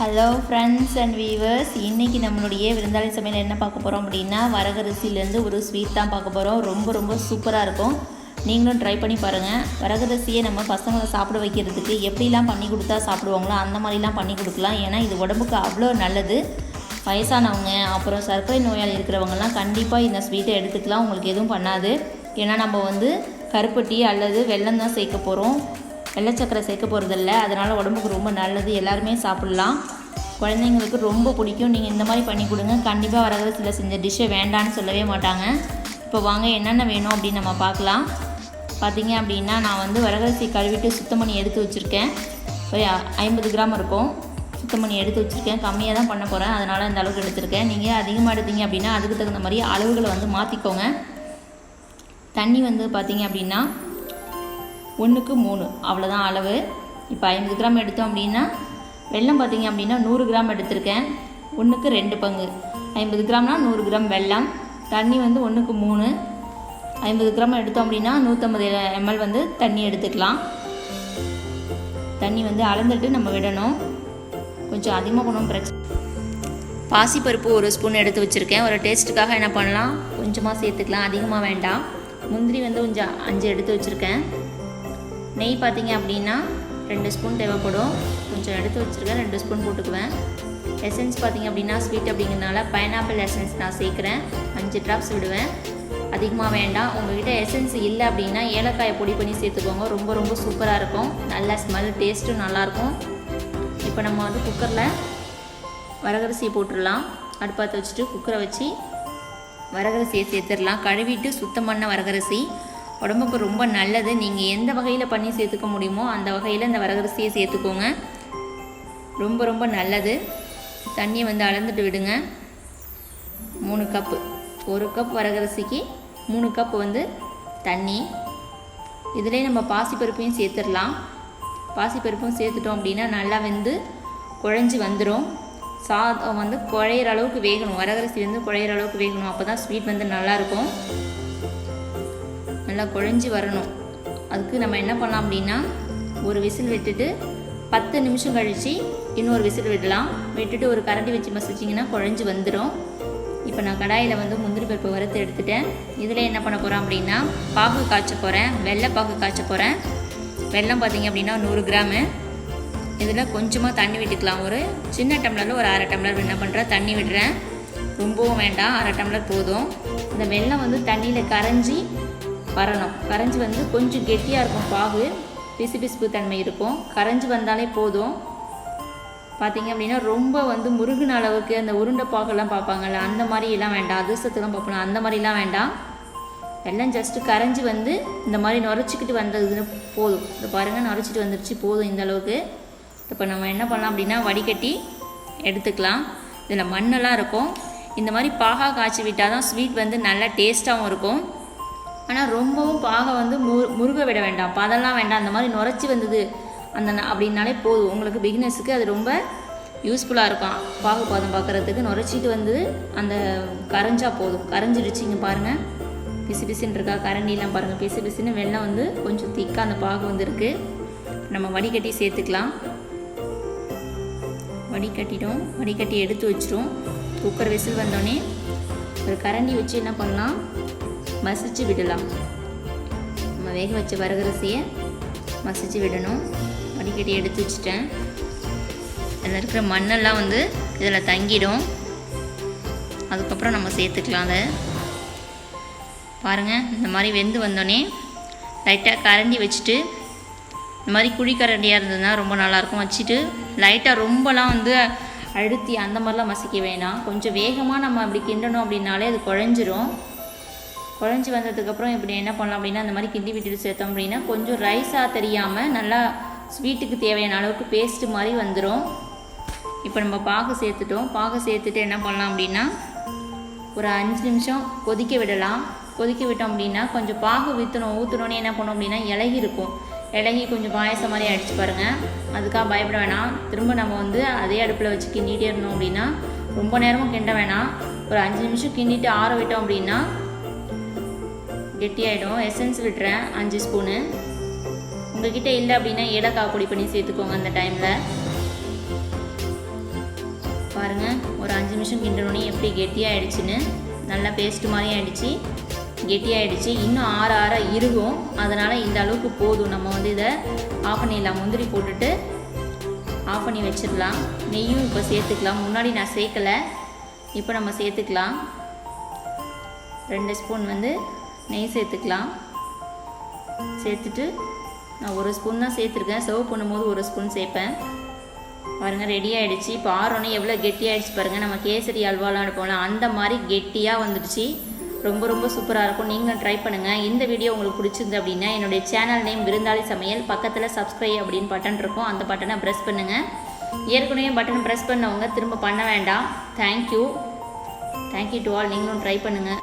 Hello friends and viewers, இன்றைக்கி நம்மளுடைய விருந்தாளி சமையல் என்ன பார்க்க போகிறோம் அப்படின்னா வரகரிசிலேருந்து ஒரு ஸ்வீட் தான் பார்க்க போகிறோம். ரொம்ப சூப்பராக இருக்கும். நீங்களும் ட்ரை பண்ணி பாருங்கள். வரகரிசியை நம்ம பசங்களை சாப்பிட வைக்கிறதுக்கு எப்படிலாம் பண்ணி கொடுத்தா சாப்பிடுவாங்களோ அந்த மாதிரிலாம் பண்ணி கொடுக்கலாம். ஏன்னா இது உடம்புக்கு அவ்வளோ நல்லது. வயசானவங்க அப்புறம் சர்க்கரை நோயால் இருக்கிறவங்கலாம் கண்டிப்பாக இந்த ஸ்வீட்டை எடுத்துக்கலாம். உங்களுக்கு எதுவும் பண்ணாது. ஏன்னா நம்ம கருப்பட்டி அல்லது வெல்லம் தான் சேர்க்க போகிறோம். வெள்ளச்சக்கரை சேர்க்க போகிறதில்ல. அதனால் உடம்புக்கு ரொம்ப நல்லது. எல்லாருமே சாப்பிட்லாம். குழந்தைங்களுக்கு ரொம்ப பிடிக்கும். நீங்கள் இந்த மாதிரி பண்ணி கொடுங்க. கண்டிப்பாக வரகரிசியில் செஞ்ச டிஷ்ஷை வேண்டான்னு சொல்லவே மாட்டாங்க. இப்போ வாங்க என்னென்ன வேணும் அப்படின்னு நம்ம பார்க்கலாம். பார்த்திங்க அப்படின்னா நான் வரகரிசி கழுவிட்டு சுத்தம் பண்ணி எடுத்து வச்சுருக்கேன். ஒரு 50 கிராம் இருக்கும். சுத்தம் பண்ணி எடுத்து வச்சுருக்கேன். கம்மியாக தான் பண்ண போகிறேன், அதனால் இந்த அளவுக்கு எடுத்துருக்கேன். நீங்கள் அதிகமாக எடுத்தீங்க அப்படின்னா அதுக்கு தகுந்த மாதிரி அளவுகளை மாற்றிக்கோங்க. தண்ணி பார்த்திங்க அப்படின்னா 1க்கு 3 அவ்வளோதான் அளவு. இப்போ 50 கிராம் எடுத்தோம் அப்படின்னா வெல்லம் பார்த்திங்க அப்படின்னா 100 கிராம் எடுத்திருக்கேன். 1க்கு 2 பங்கு. 50 கிராம்னா 100 கிராம் வெல்லம். தண்ணி 1க்கு 3. 50 கிராம் எடுத்தோம் அப்படின்னா 150 ml தண்ணி எடுத்துக்கலாம். தண்ணி அளந்துட்டு நம்ம விடணும். கொஞ்சம் அதிகமாக பண்ணணும் பிரச்சனை. பாசிப்பருப்பு 1 ஸ்பூன் எடுத்து வச்சுருக்கேன். ஒரு டேஸ்ட்டுக்காக என்ன பண்ணலாம், கொஞ்சமாக சேர்த்துக்கலாம், அதிகமாக வேண்டாம். முந்திரி கொஞ்சம் 5 எடுத்து வச்சுருக்கேன். நெய் பார்த்திங்க அப்படின்னா 2 ஸ்பூன் தேவைப்படும். கொஞ்சம் எடுத்து வச்சுருக்கேன், 2 ஸ்பூன் போட்டுக்குவேன். எசன்ஸ் பார்த்திங்க அப்படின்னா ஸ்வீட் அப்படிங்கிறதுனால பைனாப்பிள் எசன்ஸ் நான் சேர்க்குறேன். 5 ட்ராப்ஸ் விடுவேன், அதிகமாக வேண்டாம். உங்கள்கிட்ட எசன்ஸ் இல்லை அப்படின்னா ஏலக்காயை பொடி பண்ணி சேர்த்துக்கோங்க. ரொம்ப சூப்பராக இருக்கும். நல்ல ஸ்மெல், டேஸ்ட்டும் நல்லாயிருக்கும். இப்போ நம்ம குக்கரில் வரகரிசியை போட்டுடலாம். அடுப்பாத்தை வச்சுட்டு குக்கரை வச்சு வரகரிசியை சேர்த்துடலாம். கழுவிட்டு சுத்தம் பண்ண வரகரிசி உடம்புக்கு ரொம்ப நல்லது. நீங்கள் எந்த வகையில் பண்ணி சேர்த்துக்க முடியுமோ அந்த வகையில் இந்த வரகரிசியை சேர்த்துக்கோங்க. ரொம்ப நல்லது. தண்ணியை அளந்துட்டு விடுங்க. 3 கப்பு. 1 கப் வரகரிசிக்கு 3 கப் தண்ணி. இதிலே நம்ம பாசிப்பருப்பையும் சேர்த்துடலாம். பாசிப்பருப்பும் சேர்த்துட்டோம் அப்படின்னா நல்லா குழஞ்சி வந்துடும். சாதம் குழையிற அளவுக்கு வேகணும். வரகரிசி குழையிற அளவுக்கு வேகணும். அப்போ தான் ஸ்வீட் நல்லாயிருக்கும். நல்லா குழஞ்சி வரணும். அதுக்கு நம்ம என்ன பண்ணலாம் அப்படின்னா ஒரு விசில் விட்டுட்டு 10 நிமிஷம் கழித்து இன்னொரு விசில் விடலாம். விட்டுட்டு ஒரு கரண்டி வச்சு மசிச்சிங்கன்னா குழஞ்சி வந்துடும். இப்போ நான் கடாயில் முந்திரி பருப்பு வறுத்து எடுத்துட்டேன். இதில் என்ன பண்ண போகிறேன் அப்படின்னா பாகு காய்ச்ச போகிறேன். வெள்ளை பாகு காய்ச்ச போகிறேன். வெல்லம் பார்த்திங்க அப்படின்னா 100 கிராமு. இதில் கொஞ்சமாக தண்ணி விட்டுக்கலாம். ஒரு சின்ன டம்ளரில் ஒரு 1/2 டம்ளர் என்ன பண்ணுறேன், தண்ணி விடுறேன். ரொம்பவும் வேண்டாம், 1/2 டம்ளர் போதும். இந்த வெல்லம் தண்ணியில் கரைஞ்சி வரணும். கரைஞ்சி கொஞ்சம் கெட்டியாக இருக்கும். பாகு பிசுபிசுப்பு தன்மை இருக்கும். கரைஞ்சி வந்தாலே போதும். பார்த்திங்க அப்படின்னா ரொம்ப முருகின அளவுக்கு அந்த உருண்டை பாகெல்லாம் பார்ப்பாங்கள்ல, அந்த மாதிரிலாம் வேண்டாம். அதிர்ஷ்டத்துலாம் பார்ப்போம், அந்த மாதிரிலாம் வேண்டாம். வெல்லம் ஜஸ்ட்டு கரைஞ்சி இந்த மாதிரி நுரைச்சிக்கிட்டு வந்ததுன்னு போதும். இதை பாருங்கள், நுரைச்சிட்டு வந்துடுச்சு, போதும் இந்த அளவுக்கு. இப்போ நம்ம என்ன பண்ணலாம் அப்படின்னா வடிகட்டி எடுத்துக்கலாம். இதில் மண்ணெல்லாம் இருக்கும். இந்த மாதிரி பாகா காய்ச்சி விட்டால் தான் ஸ்வீட் நல்லா டேஸ்ட்டாகவும் இருக்கும். ஆனால் ரொம்பவும் பாகை முருக விட வேண்டாம், பதெல்லாம் வேண்டாம். அந்த மாதிரி நுரைச்சி வந்தது அப்படின்னாலே போதும். உங்களுக்கு பிகினர்ஸுக்கு அது ரொம்ப யூஸ்ஃபுல்லாக இருக்கும். பாகு பாதம் பார்க்குறதுக்கு நுரைச்சிட்டு அந்த கரைஞ்சா போதும். கரைஞ்சிடுச்சு. இங்கே பாருங்கள், பிசுன்னு இருக்கா கரண்டிலாம் பாருங்கள், பிசுன்னு வெல்லம் கொஞ்சம் திக்காக அந்த பாகு இருக்குது. நம்ம வடிகட்டி சேர்த்துக்கலாம். வடிகட்டிட்டோம். வடிகட்டி எடுத்து வச்சிட்டோம். குக்கர் விசில் வந்தோடனே ஒரு கரண்டி வச்சு என்ன பண்ணலாம், மசிச்சு விடலாம். நம்ம வேக வச்ச வரகரிசியை மசிச்சு விடணும். வடிகட்டி எடுத்து வச்சுட்டேன். இதில் இருக்கிற மண்ணெல்லாம் இதில் தங்கிடும். அதுக்கப்புறம் நம்ம சேர்த்துக்கலாம். அதை பாருங்கள், இந்த மாதிரி வெந்து வந்தோடனே லைட்டாக கரண்டி வச்சுட்டு, இந்த மாதிரி குழிக்கரண்டியாக இருந்ததுன்னா ரொம்ப நல்லாயிருக்கும். வச்சுட்டு லைட்டாக ரொம்பலாம் அழுத்தி அந்த மாதிரிலாம் மசிக்க வேணாம். கொஞ்சம் வேகமாக நம்ம அப்படி கிண்டணும் அப்படின்னாலே அது குழஞ்சிரும். குழஞ்சி வந்ததுக்கப்புறம் இப்படி என்ன பண்ணலாம் அப்படின்னா இந்த மாதிரி கிண்டி விட்டுட்டு சேர்த்தோம் அப்படின்னா கொஞ்சம் ரைஸாக தெரியாமல் நல்லா ஸ்வீட்டுக்கு தேவையான அளவுக்கு பேஸ்ட்டு மாதிரி வந்துடும். இப்போ நம்ம பாகு சேர்த்துட்டோம். பாகு சேர்த்துட்டு என்ன பண்ணலாம் அப்படின்னா ஒரு 5 நிமிஷம் கொதிக்க விடலாம். கொதிக்க விட்டோம் அப்படின்னா கொஞ்சம் பாகு ஊற்றணுன்னே என்ன பண்ணோம் அப்படின்னா இலகி இருக்கும். இலகி கொஞ்சம் பாயசம் மாதிரி அடித்து பாருங்கள். அதுக்காக பயப்பட வேணாம். திரும்ப நம்ம அதே அடுப்பில் வச்சு கிண்டிகிட்டே இருந்தோம் அப்படின்னா ரொம்ப நேரமும் கிண்ட வேணாம். ஒரு 5 நிமிஷம் கிண்டிட்டு ஆற விட்டோம் அப்படின்னா கெட்டியாயிடும். எசன்ஸ் விட்டுறேன் 5 ஸ்பூனு. உங்கள்கிட்ட இல்லை அப்படின்னா ஏலக்காய் பொடி பண்ணி சேர்த்துக்கோங்க அந்த டைமில். பாருங்கள், ஒரு 5 நிமிஷம் கிண்டனோடனே எப்படி கெட்டியாகிடுச்சின்னு. நல்லா பேஸ்ட்டு மாதிரி ஆகிடுச்சி, கெட்டியாகிடுச்சு. இன்னும் ஆற ஆற இருக்கும், அதனால் இந்த அளவுக்கு போதும். நம்ம வந்து இதை ஆஃப் பண்ணிடலாம். முந்திரி போட்டுட்டு ஆஃப் பண்ணி வச்சிடலாம். நெய்யும் இப்போ சேர்த்துக்கலாம். முன்னாடி நான் சேர்க்கலை, இப்போ நம்ம சேர்த்துக்கலாம். 2 ஸ்பூன் வந்து நெய் சேர்த்துக்கலாம். சேர்த்துட்டு நான் 1 ஸ்பூன் தான் சேர்த்துருக்கேன். சர்வ் பண்ணும்போது 1 ஸ்பூன் சேர்ப்பேன். பாருங்கள், ரெடி ஆகிடுச்சு. இப்போ ஆறோன்னே எவ்வளோ கெட்டியாகிடுச்சு பாருங்கள். நம்ம கேசரி அல்வாலாம் எடுப்போம்ல, அந்த மாதிரி கெட்டியாக வந்துடுச்சு. ரொம்ப ரொம்ப சூப்பராக இருக்கும். நீங்களும் ட்ரை பண்ணுங்கள். இந்த வீடியோ உங்களுக்கு பிடிச்சிருந்து அப்படின்னா என்னுடைய சேனல் நேம் விருந்தாளி சமையல், பக்கத்தில் சப்ஸ்கிரைப் அப்படின்னு பட்டன் இருக்கும், அந்த பட்டனை ப்ரெஸ் பண்ணுங்கள். ஏற்கனவே பட்டன் ப்ரெஸ் பண்ணவங்க திரும்ப பண்ண வேண்டாம். Thank you to all. நீங்களும் ட்ரை பண்ணுங்கள்.